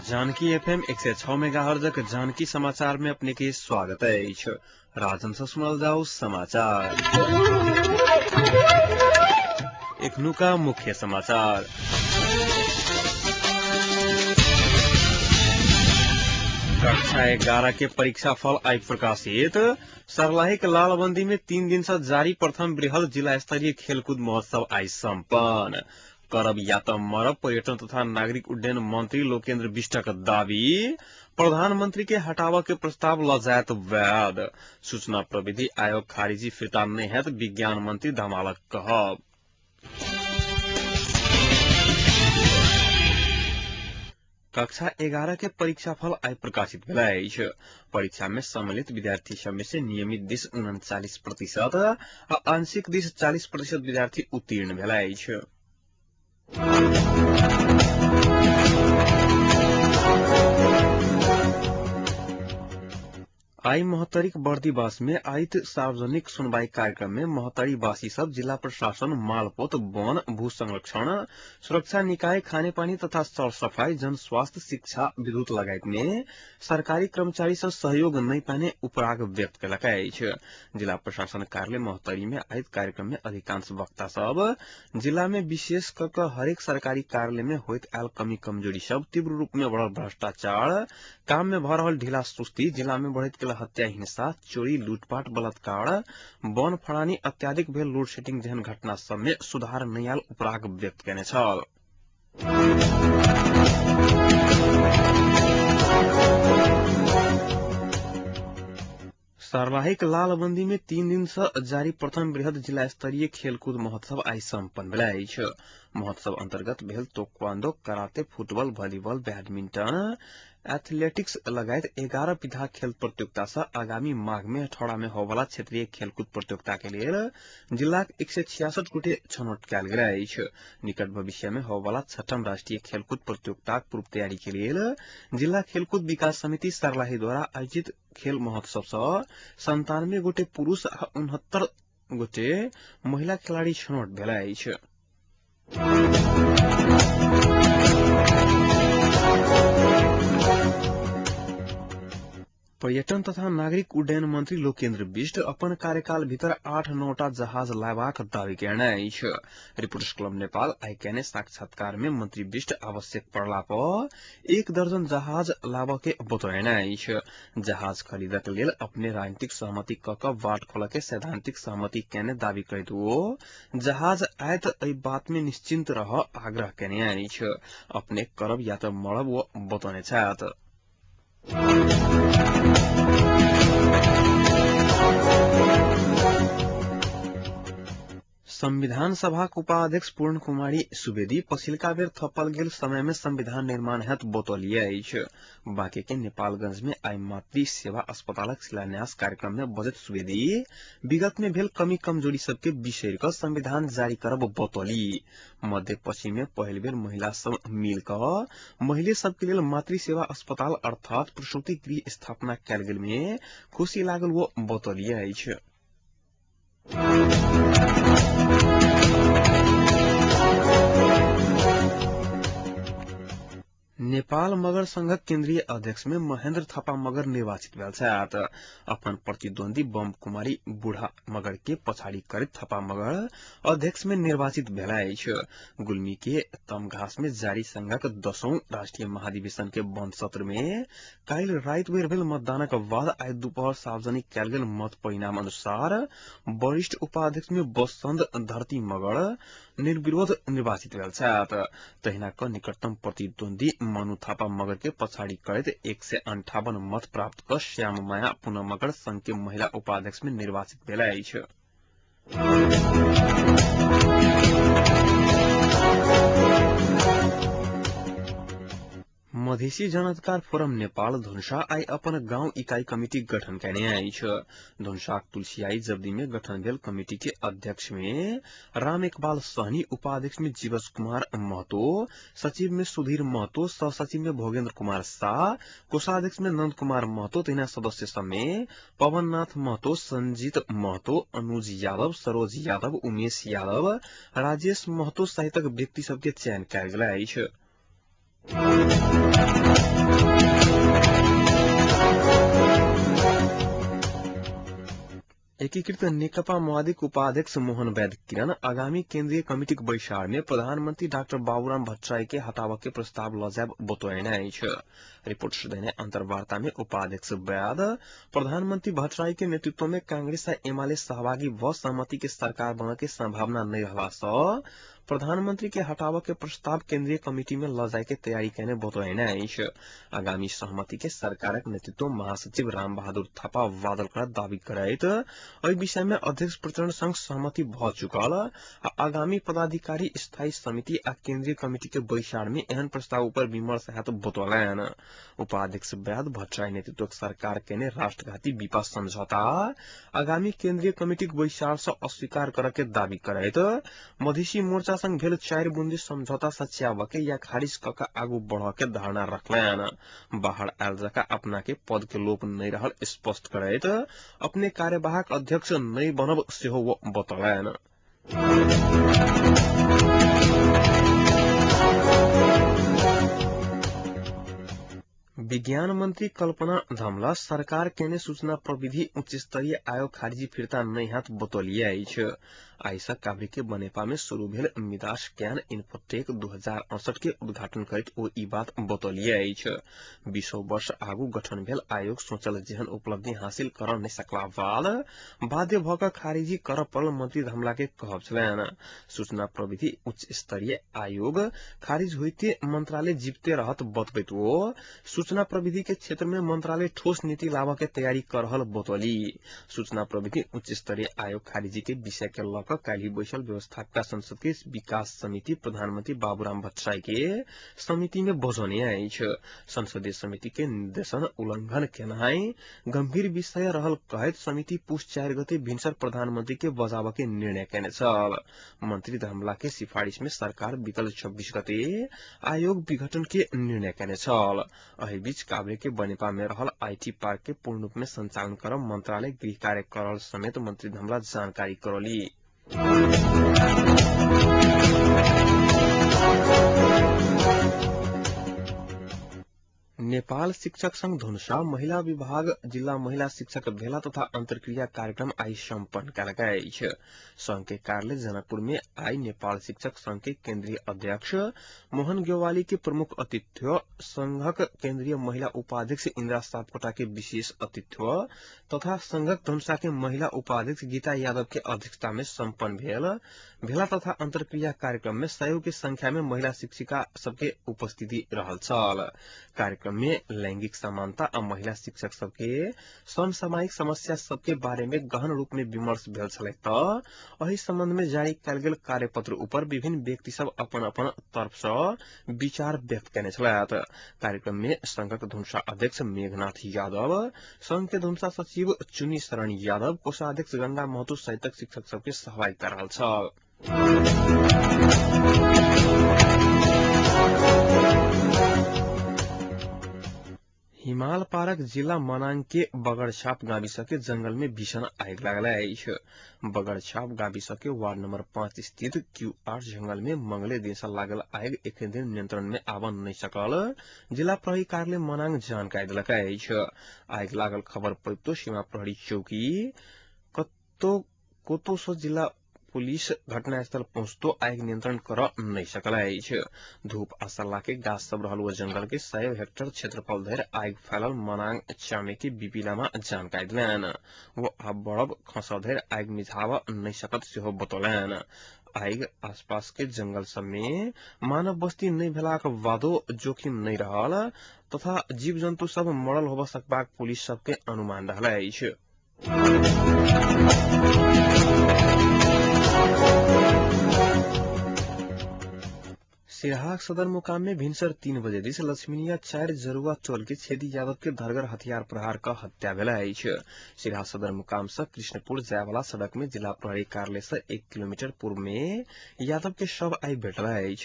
Janaki FM 106 मेगाहर्जक Janaki समाचार में अपने के स्वागत है। राजन से सुनल जाओ समाचार। इखनु का मुख्य समाचार। कक्षा 11 के परीक्षा फल आई प्रकाशित। सर्लाही के लालबंदी में 3 दिन से जारी प्रथम बृहद जिला स्तरीय खेलकूद महोत्सव आई सम्पन्न। करब या त मरब पर्यटन तथा नागरिक उड्डयन मंत्री लोकेन्द्र बिष्ट का दावी। प्रधानमंत्री के हटावा के प्रस्ताव लजायत वैध। सूचना प्रविधि आयोग खारिजी फिर्ता नहीं है तो विज्ञान मंत्री धमालक कहब। कक्षा 11 के परीक्षाफल आई प्रकाशित भेल अछि। परीक्षा में सम्मिलित विद्यार्थी सब में से नियमित दिश 39% आ आंशिक दिश 40% विद्यार्थी उत्तीर्ण भेल अछि। आई मोहतरी बर्दीवास में आयित सार्वजनिक सुनवाई कार्यक्रम में मोहतरी वासी सब जिला प्रशासन मालपोत वन भू संरक्षण सुरक्षा निकाय खाने पानी तथा सर सफाई जन स्वास्थ्य शिक्षा विद्युत लगायत में सरकारी कर्मचारी से सहयोग नहीं पाने उपराग व्यक्त कलक अछि। जिला प्रशासन कार्यालय मोहतरी में आयित कार्यक्रम में अधिकांश वक्ता सब जिला में विशेष कर हरेक सरकारी कार्यालय में होइत आयल कमी कमजोरी सब तीव्र रूप में बढ़ल भ्रष्टाचार काम में भ रहल ढीला सुस्ती जिला में बढ़त हत्या हिंसा चोरी लूटपाट बलात्कार वन फड़ानी अत्याधिक भेल लोड शेडिंग जहन घटना सब में सुधार नहीं आयल उपराग व्यक्त केने छल। सर्लाहिक लालबंदी में 3 दिन से जारी प्रथम बृहद जिला स्तरीय खेलकूद महोत्सव आई सम्पन्न भेल अछि। महोत्सव अंतर्गत भेल ताइक्वांडो कराते फुटबॉल वॉलीबॉल बैडमिंटन एथलेटिक्स लगायत 11 विधा खेल प्रतियोगिता से आगामी माघ में हथौड़ा में होवाला क्षेत्रीय खेलकूद प्रतियोगिता के लिए जिला 166 गोटे छनौट कयल गेल अछि। निकट भविष्य में होवाला 6म राष्ट्रीय खेलकूद प्रतियोगिता पूर्व तैयारी के लिए जिला खेलकूद विकास समिति सर्लाही द्वारा आयोजित खेल महोत्सव से 97 गोटे पुरुष आ 69 गोटे महिला खिलाड़ी छनौट भेल अछि। पर्यटन तथा नागरिक उड्डयन मंत्री लोकेन्द्र बिष्ट अपन कार्यकाल भीतर 8-9टा जहाज लायबाक दावी केने अछि। रिपोर्टर्स क्लब नेपाल आई केने साक्षात्कार में मंत्री बिष्ट आवश्यक पड़ला पर 1 दर्जन जहाज लाबा के बतौने अछि। जहाज खरीदक लेल अपने राजनीतिक सहमति क बाट खोल के सैद्धांतिक सहमति केने दावी करैत वो जहाज आयत एहि बात में निश्चिंत रह आग्रह केने अछि। अपने करब या त मरब वो बतौने छथि। संविधान सभा उपाध्यक्ष पूर्ण कुमारी सुवेदी पछिलका बेर थपल गेल समय में संविधान निर्माण हेत बतौलिए अछि। बांके के नेपालगंज में आई मातृ सेवा अस्पतालक शिलान्यास कार्यक्रम में बजैत सुवेदी विगत में भेल कमी कमजोरी सबके बिसरि क संविधान जारी करब बतौली। मध्य पश्चिम में पहल बेर महिला सब मिल क महिला सबके लेल मातृ सेवा अस्पताल अर्थात प्रसूति गृह स्थापना कयल गेल में खुशी लागल वो बतौलिए अछि। नेपाल मगर संघक केंद्रीय अध्यक्ष में महेंद्र थापा मगर निर्वाचित भेल छथि। अपन प्रतिद्वंदी बम कुमारी बूढ़ा मगर के पछाड़ी करैत थापा मगर अध्यक्ष में निर्वाचित भेल अछि। गुल्मी के तमघास में जारी संघक 10वां राष्ट्रीय महाधिवेशन के बंद सत्र में काल्हि राति बेर भेल मतदानक बाद आई दोपहर सार्वजनिक कयल गेल मत परिणाम अनुसार वरिष्ठ उपाध्यक्ष में बसंत धरती मगर निर्विरोध निर्वाचित भेल छथि। तहिना क निकटतम प्रतिद्वंदी मनु थापा मगर के पछाड़ी करैत 158 मत प्राप्त कर श्याम माया पुनः मगर संघ के महिला उपाध्यक्ष में निर्वाचित भेल अछि। मधेसी जनाधिकार फोरम नेपाल धनुषा आई अपन गांव इकाई कमिटी गठन केने अछि। धनुषा तुलसियाई जब्दी में गठन भेल कमिटी के अध्यक्ष में राम इकबाल सहनी, उपाध्यक्ष में जीवस कुमार महतो, सचिव में सुधीर महतो, सह सचिव में भोगेन्द्र कुमार शाह, कोषाध्यक्ष में नंद कुमार महतो तथा सदस्य सब में पवननाथ महतो, संजीत महतो, अनुज यादव, सरोज यादव, उमेश यादव, राजेश महतो सहितक व्यक्ति सबके चयन कयल गेल अछि। एकीकृत नेकपा माओवादीका उपाध्यक्ष मोहन वैद्य किरण आगामी केन्द्रीय कमिटीक बैसार में प्रधानमंत्री डाक्टर बाबूराम भट्टराई के हटावे के प्रस्ताव लजाब बतौने रिपोर्ट सुधैने अंतर्वार्ता में उपाध्यक्ष वैद्य प्रधानमंत्री भट्टराई के नेतृत्व में कांग्रेस आ एमाले सहभागी व सहमति के सरकार बने के संभावना नहीं रहला स प्रधानमंत्री के हटावे के प्रस्ताव केंद्रीय कमिटी में लजाए के तैयारी कहने बतौने आगामी सहमति के सरकारक नेतृत्व महासचिव राम बहादुर थापा वादल कर दावी करैत एहि विषय में अध्यक्ष प्रचंड संघ सहमति भ चुकल आ आगामी पदाधिकारी स्थायी समिति आ केंद्रीय कमिटी के बैसार में एहन प्रस्ताव पर विमर्श हैत बतौलन उपाध्यक्ष वैद्य भट्टराई नेतृत्व सरकार केने राष्ट्रघाती विपक्ष समझौता आगामी केंद्रीय कमिटी के बैसार से अस्वीकार करके दावी करैत मधेसी मोर्चा संग भेल 4 बुंदी समझौता सच्यावके या खारिज कका आगू बढ़ के धारणा रखलन बाहर आयल जका अपना के पद के लोप नहीं रहल स्पष्ट करैत अपने कार्यवाहक अध्यक्ष नहीं बनब सेहो वो बतौलन विज्ञान मंत्री कल्पना धमला सरकार केने सूचना प्रविधि उच्च स्तरीय आयोग खारिजी फिर्ता नहीं हाथ बतौलिया आइसा काभ्रे के बनेपा में शुरू भेल मिदास ज्ञान इन्फोटेक 2068 के उद्घाटन करत ओ ई बात बतौलिया 20 वर्ष आगू गठन भेल आयोग सोचल जेहन उपलब्धि हासिल कर नहीं सकला बाद बाध्य भक खारिजी कर पड़ल मंत्री धमला के कहब छलन सूचना प्रविधि उच्च स्तरीय आयोग खारिज होते मंत्रालय जीवते रहत बतबैत ओ सूचना प्रविधि के क्षेत्र में मंत्रालय ठोस नीति लावा के तैयारी कर रहल बतौली सूचना प्रविधि उच्च स्तरीय आयोग खारिजी के विषय के लक काली बैसल व्यवस्थापिका संसद के विकास समिति प्रधानमंत्री बाबूराम भट्टराई के समिति में बजौने आइछ संसदीय समिति के निर्देशन उल्लंघन केनाई गंभीर विषय रहल कहत समिति पुष 4 गते भिनसर प्रधानमंत्री के बजाव के निर्णय केने छल मंत्री धमला के सिफारिश में सरकार बीतल 26 गते आयोग विघटन के निर्णय केने छल एहि बीच काभ्रे के बनेपा में रहल आईटी पार्क के पूर्ण रूप में संचालन कर मंत्रालय गृह कार्य करल समेत मंत्री धमला जानकारी करौली नेपाल शिक्षक संघ धनुषा महिला विभाग जिला महिला शिक्षक भेला तथा अंतरक्रिया कार्यक्रम आई सम्पन्न कयल गेल संघ के कार्यालय जनकपुर में आई नेपाल शिक्षक संघ के केंद्रीय अध्यक्ष मोहन ग्योवाली के प्रमुख अतिथ्य संघक केंद्रीय महिला उपाध्यक्ष इंदिरा सापकोटा के विशेष अतिथ्य तथा संघक धनुषा के महिला उपाध्यक्ष गीता यादव के अध्यक्षता में सम्पन्न भेला तथा अंतरक्रिया कार्यक्रम में 100 की संख्या में महिला शिक्षिका सबके उपस्थिति रहल छल कार्यक्रम में लैंगिक समानता और महिला शिक्षक सबके समसामयिक समस्या सबके बारे में गहन रूप में विमर्श भेल छलै त एहि संबंध में जारी कयल गेल कार्यपत्र ऊपर विभिन्न व्यक्ति सब अपन अपन तरफ से विचार व्यक्त केने छलैथ कार्यक्रम में संघक धनुषा अध्यक्ष मेघनाथ यादव संघ के धनुषा सचिव चुनी शरण यादव कोषाध्यक्ष गंगा महतो सहित शिक्षक सबके सहभागिता रहल छल हिमाल पारक जिला मनाङ के बगड़छाप गाविस के जंगल में भीषण आग लागल बगड़छाप गाविस के वार्ड नंबर 5 स्थित Q8 जंगल में मंगले दिन से लागल आग एक दिन नियंत्रण में आवन नहीं सकल जिला प्रहरी कार्यालय मनाङ जानकारी दिलक आग लागल खबर पैतो सीमा प्रहरी चौकी कोतोसो जिला पुलिस घटनास्थल पहुंचतो आग नियंत्रण कर नहीं सकल धूप असला के गाछ सब रहल वो जंगल के 100 हेक्टेयर क्षेत्रफल धरि आग फैलल मनाङ चामे के बिपिलामा जानकारी दिलन वो अब बड़ब खसा धरि आग मिझाव नहीं सकत सेहो बतौलन आग आसपास के जंगल सब में मानव बस्ती नहीं भेलाक बादो जोखिम नहीं रहल तथा जीव जंतु सब मरल होब सकबाक पुलिस सबके अनुमान रहल सिराहा सदर मुकाम में भिनसर 3 बजे दिस लक्ष्मीनिया 4 जरुआ टोल के छेदी यादव के धरगर हथियार प्रहार का हत्या भेल सिराहा सदर मुकाम से कृष्णपुर जाय वाला सड़क में जिला प्रहरी कार्यालय से 1 किलोमीटर पूर्व में यादव के शव आई भेटल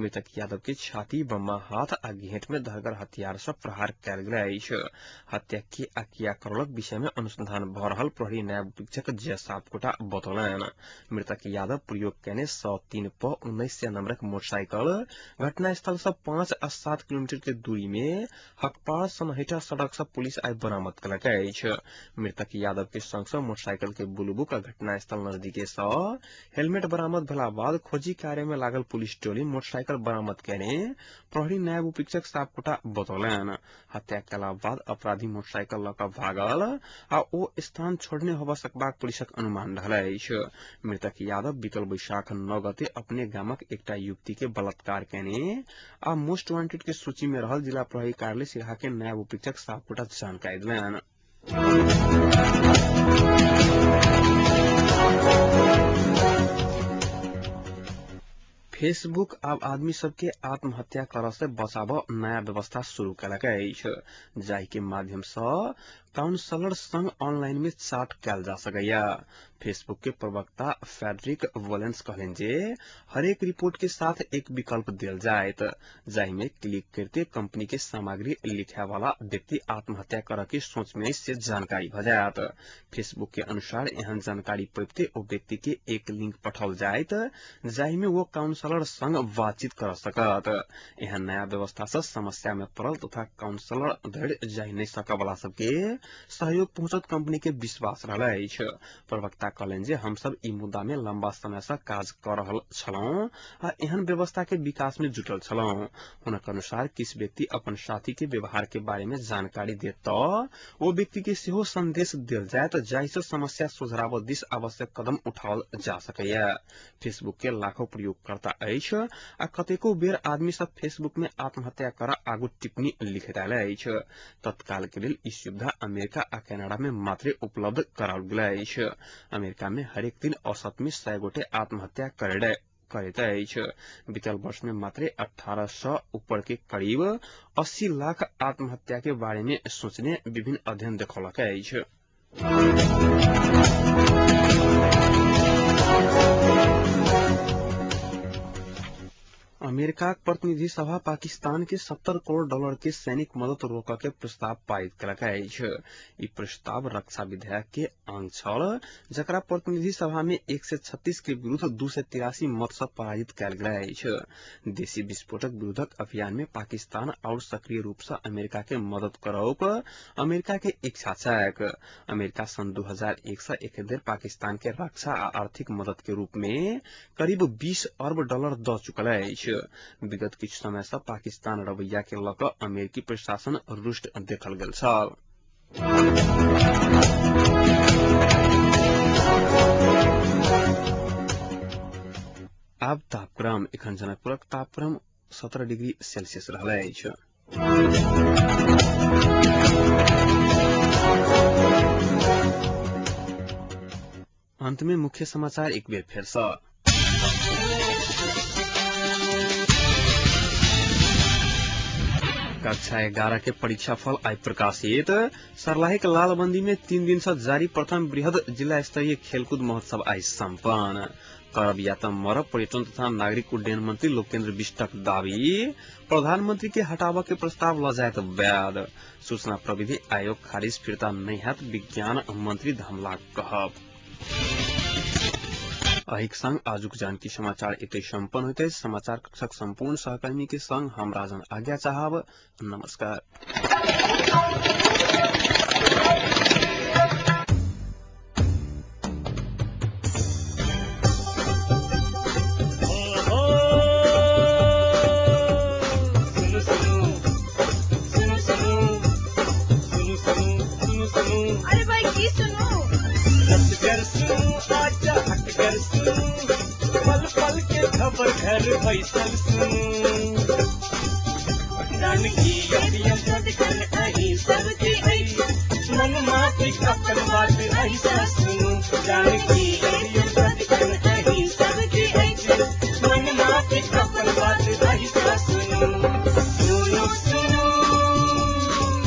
मृतक यादव के छाती बम्मा हाथ आ घेंट में धरगर हथियार से प्रहार कयल गेल हत्या के आकिया करलक विषय में अनुसंधान भ रहल प्रहरी नायब अधीक्षक जय सापकोटा बतौलन मृतक यादव प्रयोग केने 103 प 1900 नंबरक मोटरसाइकिल घटनास्थल से 5 आ 7 किलोमीटर के दूरी में हकपाड़ सनहैटा सड़क से पुलिस आई बरामद कलक अछि। मृतक यादव के संग सँ मोटरसाइकिल के बुलबुक आ घटनास्थल नजदीके सँ हेलमेट बरामद भेला बाद खोजी कार्य में लागल पुलिस टोली मोटरसाइकिल बरामद केने प्रहरी नायब उपरीक्षक सापकोटा बतौलनि। हत्या केला बाद अपराधी मोटरसाइकिल ल क भागल आ ओ स्थान छोड़ने होबा सकबाक पुलिसक अनुमान रहल अछि। मृतक यादव बीतल बैशाख 9 गते अपने गामक एकटा युवती के बलात्कार केने आ मोस्ट वांटेड के सूची में रहल जिला प्रहरी कार्यालय सिरहा के नायब उपरीक्षक सापकोटा जानकारी दिलनि। फेसबुक आब आदमी सबके आत्महत्या करऽ से बचाव नया व्यवस्था शुरू कयलक अछि, जाहि के माध्यम सँ काउंसलर संग ऑनलाइन में चाट कयल जा सकैया। फेसबुक के प्रवक्ता फेडरिक वोलेंस कहलेन जे हरेक रिपोर्ट के साथ एक विकल्प दियल जायत, जाहि में क्लिक करते कंपनी के सामग्री लिखे वाला व्यक्ति आत्महत्या करऽ के सोच में से जानकारी भ जायत। फेसबुक के अनुसार एहन जानकारी पाइते ओ व्यक्ति के एक लिंक पठाओल जायत, जाहि में वो काउंसलर संग बातचीत कर सकत। एहन नया व्यवस्था से समस्या में पड़ल तथा काउंसलर धरि जाहि नहीं सकय वाला सबके सहयोग पहुंचत कंपनी के विश्वास रहल अछि। प्रवक्ता कहलनि जे हम सब ई मुद्दा में लंबा समय से काज कर रहल छलहुं आ एहन व्यवस्था के विकास में जुटल छलहुं। हुनक अनुसार किस व्यक्ति अपन साथी के व्यवहार के बारे में जानकारी देत तऽ ओ व्यक्ति के सेहो संदेश देल जायत, जाहि से समस्या सुझराव दिस आवश्यक कदम उठाओल जा सकैया। फेसबुक के लाखों प्रयोगकर्ता अछि आ कतेको बेर आदमी सब फेसबुक में आत्महत्या कर आगू टिप्पणी लिखैत आयल अछि। तत्काल के लेल ई सुविधा अमेरिका आ कनाडा में मात्र उपलब्ध कराओल गेल अछि। अमेरिका में हरेक दिन औसत में 100 गोटे आत्महत्या करैत अछि। बीतल वर्ष में मात्र 1800 ऊपर के करीब 80 लाख आत्महत्या के बारे में सोचने विभिन्न अध्ययन देखौलक अछि। अमेरिका प्रतिनिधि सभा पाकिस्तान के $70 करोड़ के सैनिक मदद रोक के प्रस्ताव पारित कयलक अछि। ई प्रस्ताव रक्षा विधेयक के अंग छल, जकरा प्रतिनिधि सभा में 136 के विरुद्ध 283 मत से पराजित कयल गेल अछि। देशी विस्फोटक विरोधक अभियान में पाकिस्तान और सक्रिय रूप से अमेरिका के मदद करौक अमेरिका के इच्छा छैक। अमेरिका सन 2001 से एक बेर पाकिस्तान के रक्षा आ आर्थिक मदद के रूप में करीब $20 अरब द चुकल अछि। विगत किछु समय से पाकिस्तान रवैया के लऽ कऽ अमेरिकी प्रशासन रुष्ट देखल गेल छल। आब तापक्रम एखन जनकपुरक तापक्रम 17 डिग्री सेल्सियस रहल अछि। अंत में मुख्य समाचार एक बेर फिर से। कक्षा 11 के परीक्षा फल आई प्रकाशित। सर्लाही के लालबंदी में 3 दिन से जारी प्रथम बृहद जिला स्तरीय खेलकूद महोत्सव आई संपन्न। करब या त मरब पर्यटन तथा नागरिक उड्डयन मंत्री लोकेन्द्र बिष्टक दावी। प्रधानमंत्री के हटावा के प्रस्ताव ल जायत वैध। सूचना प्रविधि आयोग खारिज फिरता नहीं हैत विज्ञान मंत्री धमलाक कहब। अहिक संग आजुक जानकी समाचार एतै संपन्न होइत अछि। समाचार कक्षक संपूर्ण सहकर्मी के संग हम राजन आज्ञा चाहब। नमस्कार। अरे भाई की सुनो पल पल के खबर घर बैसल सुनू जानकी सबके मन माफी कपल बात ऐसा सुनू जानकी सबके मन माफी कपल बात ऐसा सुनू सुनू सुनू।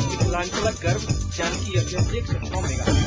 मिथिलांचल गर्व जानकी FM 109 मेगा।